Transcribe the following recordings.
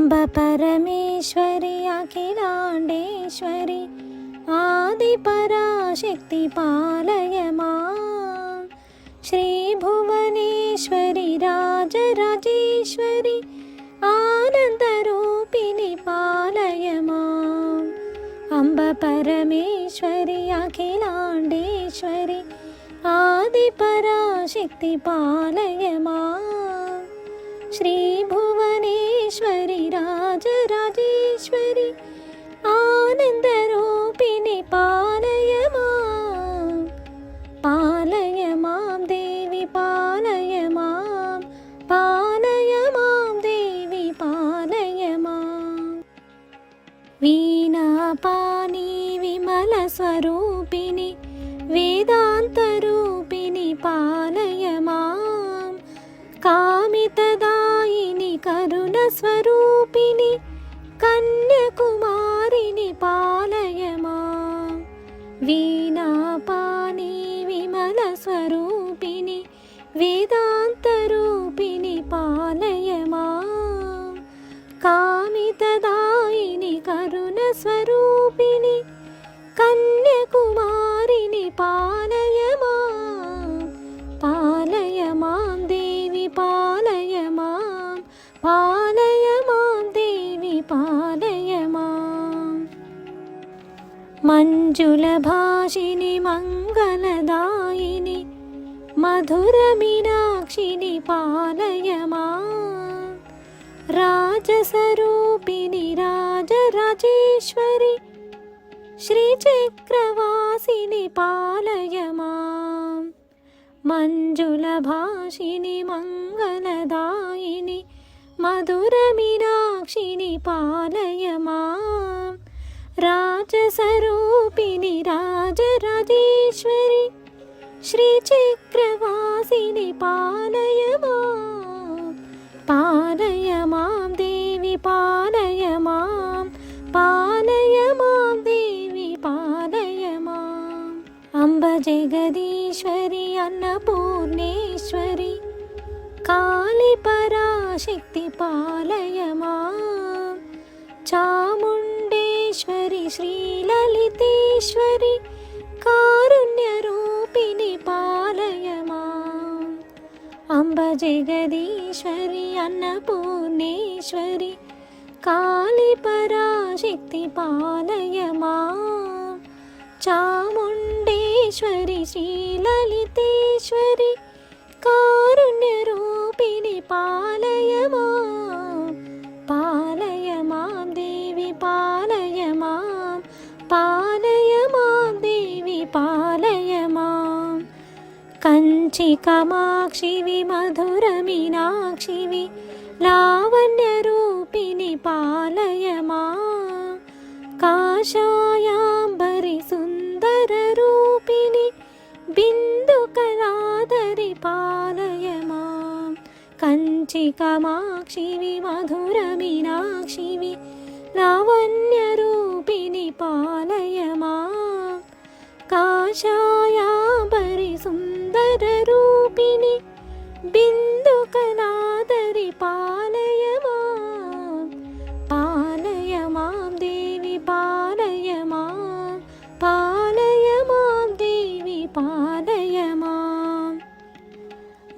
అంబ పరమేశ్వరి అఖిలాండేశ్వరి ఆది పరాశక్తి పాలయ మాం. శ్రీ భువనేశ్వరి రాజరాజేశ్వరి ఆనందరూపిణి పాలయ మాం. అంబ పరమేశ్వరి అఖిలాండేశ్వరి ఆది పరాశక్తి పాలయ మాం. శ్రీ భువనేశ్వరి రాజరాజేశ్వరి ఆనందరూపిణి పాలయ మాం. పాలయ మాం దేవి పాలయ మాం. పాలయ మాం దేవి పాలయ మాం. వీణాపాణి విమల స్వరూపిణి వేదాంతరూపిణి పాలయ మాం. కామితదాయిని కరుణ స్వరూపిణి కన్యాకుమారిని పాలయ మాం. వీణాపాణి విమల స్వరూపిణి వేదాంతరూపిణి పాలయ మాం. కామితదాయిని కరుణ స్వరూపిణి కన్యాకుమారిని పాలయ మాం. పాలయ మాం దేవి పాలయ మాం. పాలయ మాం దేవి పాలయ మాం. మంజుల భాషిని మంగళదాయిని మధుర మీనాక్షిని పాలయ మాం. రాజస్వరూపిణి రాజరాజేశ్వరి శ్రీచక్రవాసిని పాలయ మాం. మంజుల భాషిని మంగళదాయిని మధుర మీనాక్షిని పాలయ మాం. రాజస్వరూపిణి రాజరాజేశ్వరి శ్రీచక్రవాసిని పాలయ మాం. పాలయ మాం దేవి పాలయ మాం. పాలయ మాం దేవి పాలయ మాం. అంబ జగదీశ్వరి అన్నపూర్ణేశ్వరి కాళీ పరాశక్తి పాలయ మాం. చాముండేశ్వరి శ్రీలలితేశ్వరి కారుణ్యరూపిణి పాలయ మాం. అంబ జగదీశ్వరి అన్నపూర్ణేశ్వరి కాళీ పరాశక్తి పాలయ మాం. చాముండేశ్వరి శ్రీలలితేశ్వరి కారుణ్యరూపిణి పాలయ మాం. పాలయ మాం దేవి పాలయ మాం. పాలయ మాం దేవి పాలయ మాం. కంచి కామాక్షివి మధుర మీనాక్షివి లావణ్యరూపిణి పాలయ మాం. కాషాయాంబరి సుందర రూపిణి బిందు కళాధరి పాలయ మాం. కంచి కామాక్షివి మధుర మీనాక్షివి లావణ్యరూపిణి పాలయ మాం. కాషాయాంబరి సుందర రూపిణి బిందు కళాధరి పాలయ మాం. పాలయ మాం దేవి పాలయ మాం. పాలయ మాం దేవి పాలయ మాం.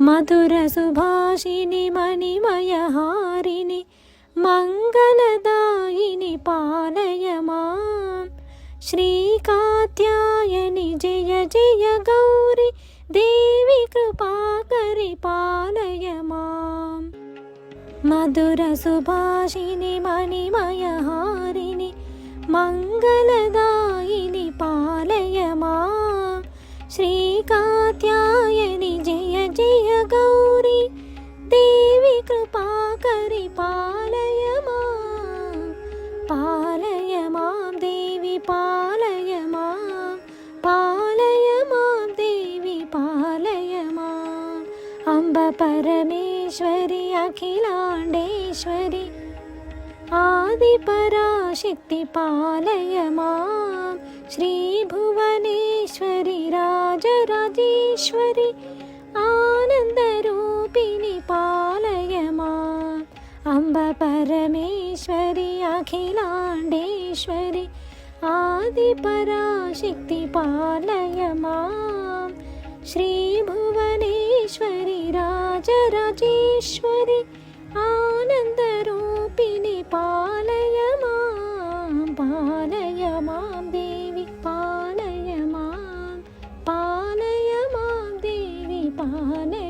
మధుర సుభాషిని మణిమయహారిణి మంగళదాయిని పాలయ మాం. శ్రీ కాత్యాయని జయ జయ గౌరి దేవి కృపాకరి పాలయ మాం. మధుర సుభాషిని మణిమయహారిణి మంగళదాయిని పాలయ మాం. శ్రీ కాత్యాయని జయ జయ గౌరి దేవి కృపాకరి పాలయ మాం. పాలయ మాం దేవి పాలయ మాం. పాలయ మాం దేవి పాలయ మాం. అంబ పరమేశ్వరి అఖిలాండేశ్వరి ఆది పరాశక్తి పాలయ మాం. శ్రీ భువనేశ్వరి రాజరాజేశ్వరి ఆనందరూపిణి పాలయ మాం. అంబ परमेश्वरि अखिलाण्डेश्वरि आदिपराशक्ति पालय मां श्रीभुवनेश्वरि राजराजेश्वरि आनन्दरूपिणि पालय मां देवी पालय मां देवी पालय